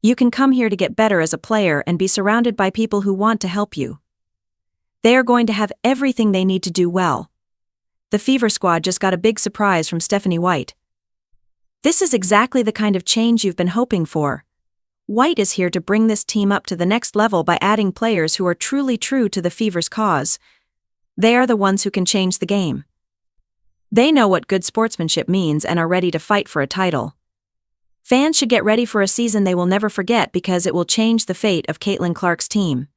You can come here to get better as a player and be surrounded by people who want to help you. They are going to have everything they need to do well. The Fever squad just got a big surprise from Stephanie White. This is exactly the kind of change you've been hoping for. White is here to bring this team up to the next level by adding players who are truly true to the Fever's cause. They are the ones who can change the game. They know what good sportsmanship means and are ready to fight for a title. Fans should get ready for a season they will never forget because it will change the fate of Caitlin Clark's team.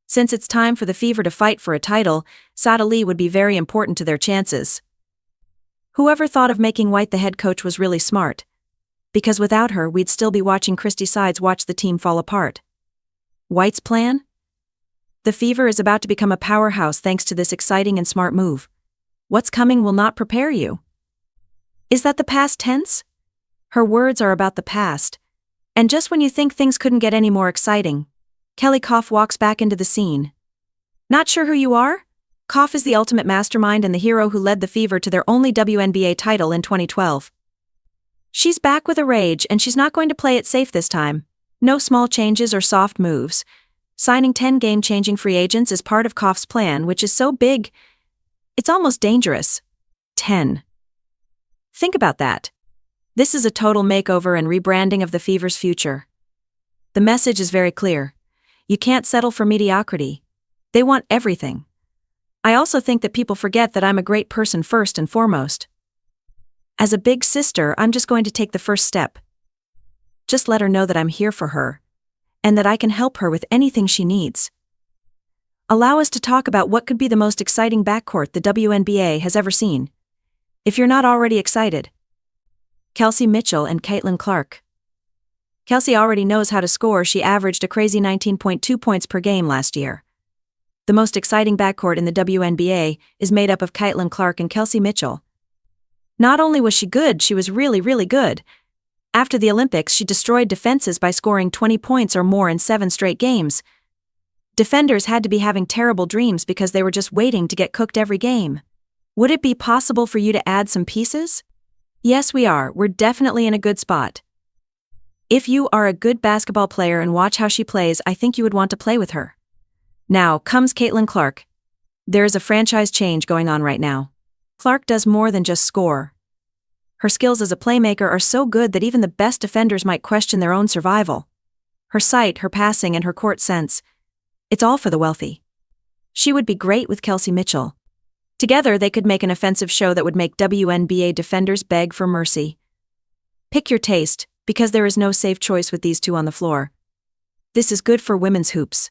Since it's time for the Fever to fight for a title, Sada Lee would be very important to their chances. Whoever thought of making White the head coach was really smart. Because without her, we'd still be watching Christy Sides watch the team fall apart. White's plan? The Fever is about to become a powerhouse thanks to this exciting and smart move. What's coming will not prepare you. Is that the past tense? Her words are about the past. And just when you think things couldn't get any more exciting, Kelly Koff walks back into the scene. Not sure who you are? Koff is the ultimate mastermind and the hero who led the Fever to their only WNBA title in 2012. She's back with a rage and she's not going to play it safe this time. No small changes or soft moves. Signing 10 game-changing free agents is part of Koff's plan, which is so big, it's almost dangerous. 10. Think about that. This is a total makeover and rebranding of the Fever's future. The message is very clear. You can't settle for mediocrity. They want everything. I also think that people forget that I'm a great person first and foremost. As a big sister, I'm just going to take the first step. Just let her know that I'm here for her, and that I can help her with anything she needs. Allow us to talk about what could be the most exciting backcourt the WNBA has ever seen. If you're not already excited. Kelsey Mitchell and Caitlin Clark. Kelsey already knows how to score. She averaged a crazy 19.2 points per game last year. The most exciting backcourt in the WNBA is made up of Caitlin Clark and Kelsey Mitchell. Not only was she good, she was really, really good. After the Olympics, she destroyed defenses by scoring 20 points or more in 7 straight games. Defenders had to be having terrible dreams because they were just waiting to get cooked every game. Would it be possible for you to add some pieces? Yes, we are. We're definitely in a good spot. If you are a good basketball player and watch how she plays, I think you would want to play with her. Now comes Caitlin Clark. There is a franchise change going on right now. Clark does more than just score. Her skills as a playmaker are so good that even the best defenders might question their own survival. Her sight, her passing, and her court sense. It's all for the wealthy. She would be great with Kelsey Mitchell. Together, they could make an offensive show that would make WNBA defenders beg for mercy. Pick your taste, because there is no safe choice with these two on the floor. This is good for women's hoops.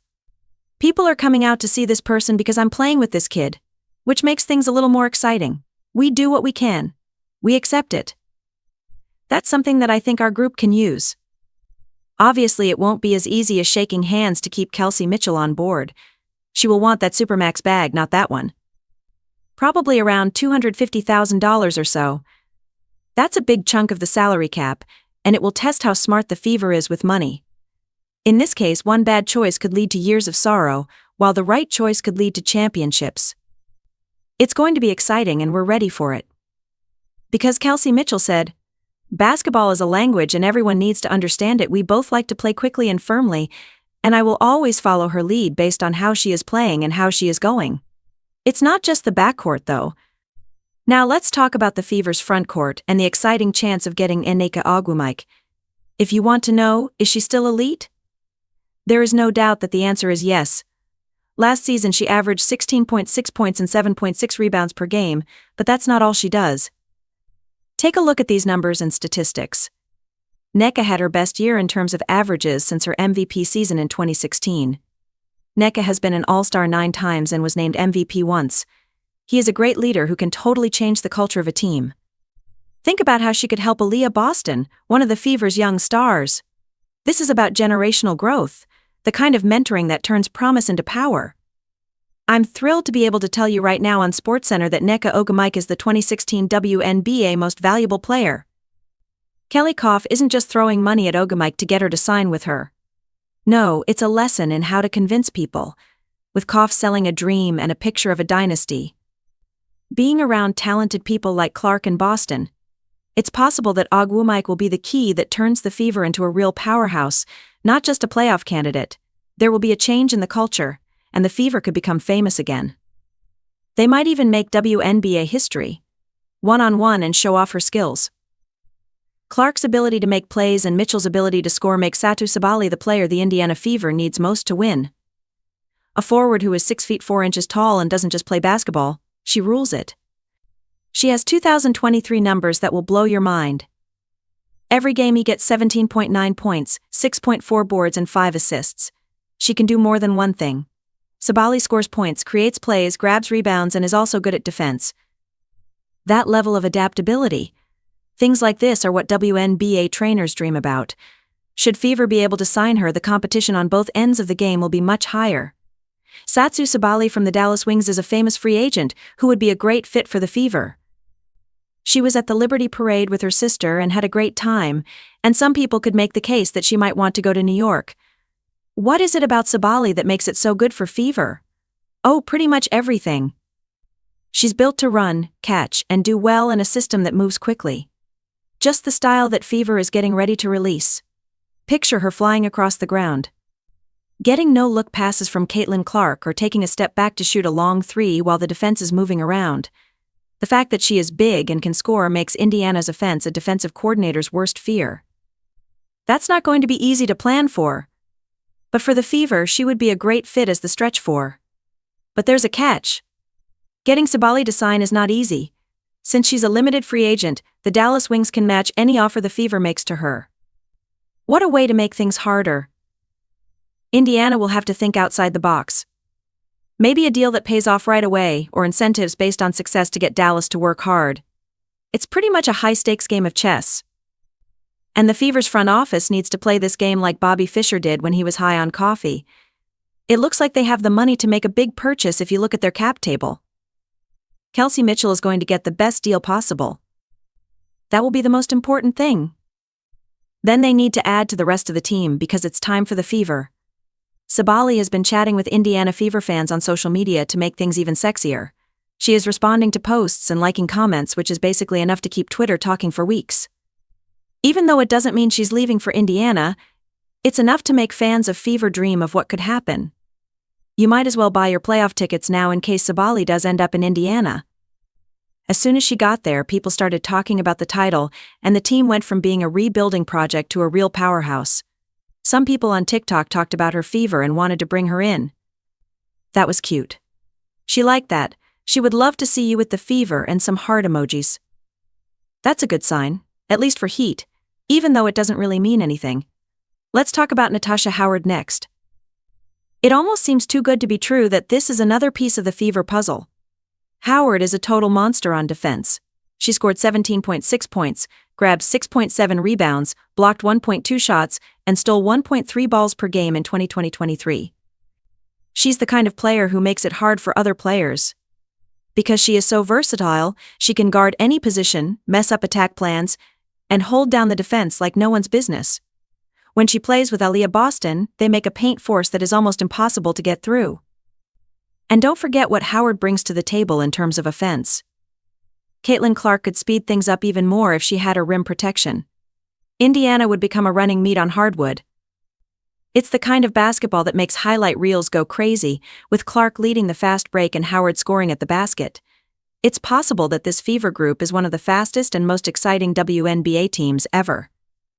People are coming out to see this person because I'm playing with this kid, which makes things a little more exciting. We do what we can. We accept it. That's something that I think our group can use. Obviously, it won't be as easy as shaking hands to keep Kelsey Mitchell on board. She will want that Supermax bag, not that one. Probably around $250,000 or so. That's a big chunk of the salary cap, and it will test how smart the Fever is with money. In this case, one bad choice could lead to years of sorrow, while the right choice could lead to championships. It's going to be exciting and we're ready for it. Because Kelsey Mitchell said, "Basketball is a language and everyone needs to understand it. We both like to play quickly and firmly, and I will always follow her lead based on how she is playing and how she is going." It's not just the backcourt though. Now let's talk about the Fever's frontcourt and the exciting chance of getting Nneka Ogwumike. If you want to know, is she still elite? There is no doubt that the answer is yes. Last season she averaged 16.6 points and 7.6 rebounds per game, but that's not all she does. Take a look at these numbers and statistics. Nneka had her best year in terms of averages since her MVP season in 2016. Nneka has been an All-Star 9 times and was named MVP once. He is a great leader who can totally change the culture of a team. Think about how she could help Aaliyah Boston, one of the Fever's young stars. This is about generational growth, the kind of mentoring that turns promise into power. I'm thrilled to be able to tell you right now on SportsCenter that Nneka Ogwumike is the 2016 WNBA Most Valuable Player. Kelly Koff isn't just throwing money at Ogwumike to get her to sign with her. No, it's a lesson in how to convince people, with Koff selling a dream and a picture of a dynasty. Being around talented people like Clark and Boston, it's possible that Ogwumike will be the key that turns the Fever into a real powerhouse, Not just a playoff candidate. There will be a change in the culture, and the Fever could become famous again. They might even make WNBA history. One-on-one and show off her skills. Clark's ability to make plays and Mitchell's ability to score make Satou Sabally the player the Indiana Fever needs most to win. A forward who is 6 feet 4 inches tall and doesn't just play basketball, she rules it. She has 2023 numbers that will blow your mind. Every game he gets 17.9 points, 6.4 boards and 5 assists. She can do more than one thing. Sabally scores points, creates plays, grabs rebounds and is also good at defense. That level of adaptability. Things like this are what WNBA trainers dream about. Should Fever be able to sign her, the competition on both ends of the game will be much higher. Satou Sabally from the Dallas Wings is a famous free agent who would be a great fit for the Fever. She was at the Liberty Parade with her sister and had a great time, and some people could make the case that she might want to go to New York. What is it about Sabally that makes it so good for Fever? Oh, pretty much everything. She's built to run, catch, and do well in a system that moves quickly. Just the style that Fever is getting ready to release. Picture her flying across the ground. Getting no-look passes from Caitlin Clark or taking a step back to shoot a long three while the defense is moving around. The fact that she is big and can score makes Indiana's offense a defensive coordinator's worst fear. That's not going to be easy to plan for. But for the Fever, she would be a great fit as the stretch four. But there's a catch. Getting Sabally to sign is not easy. Since she's a limited free agent, the Dallas Wings can match any offer the Fever makes to her. What a way to make things harder. Indiana will have to think outside the box. Maybe a deal that pays off right away, or incentives based on success to get Dallas to work hard. It's pretty much a high-stakes game of chess. And the Fever's front office needs to play this game like Bobby Fischer did when he was high on coffee. It looks like they have the money to make a big purchase if you look at their cap table. Kelsey Mitchell is going to get the best deal possible. That will be the most important thing. Then they need to add to the rest of the team because it's time for the Fever. Sabally has been chatting with Indiana Fever fans on social media to make things even sexier. She is responding to posts and liking comments, which is basically enough to keep Twitter talking for weeks. Even though it doesn't mean she's leaving for Indiana, it's enough to make fans of Fever dream of what could happen. You might as well buy your playoff tickets now in case Sabally does end up in Indiana. As soon as she got there, people started talking about the title, and the team went from being a rebuilding project to a real powerhouse. Some people on TikTok talked about her Fever and wanted to bring her in. That was cute. She liked that. She would love to see you with the Fever and some heart emojis. That's a good sign, at least for Heat, even though it doesn't really mean anything. Let's talk about Natasha Howard next. It almost seems too good to be true that this is another piece of the Fever puzzle. Howard is a total monster on defense. She scored 17.6 points, grabbed 6.7 rebounds, blocked 1.2 shots, and stole 1.3 balls per game in 2020-23. She's the kind of player who makes it hard for other players. Because she is so versatile, she can guard any position, mess up attack plans, and hold down the defense like no one's business. When she plays with Aaliyah Boston, they make a paint force that is almost impossible to get through. And don't forget what Howard brings to the table in terms of offense. Caitlin Clark could speed things up even more if she had her rim protection. Indiana would become a running meet on hardwood. It's the kind of basketball that makes highlight reels go crazy, with Clark leading the fast break and Howard scoring at the basket. It's possible that this Fever group is one of the fastest and most exciting WNBA teams ever.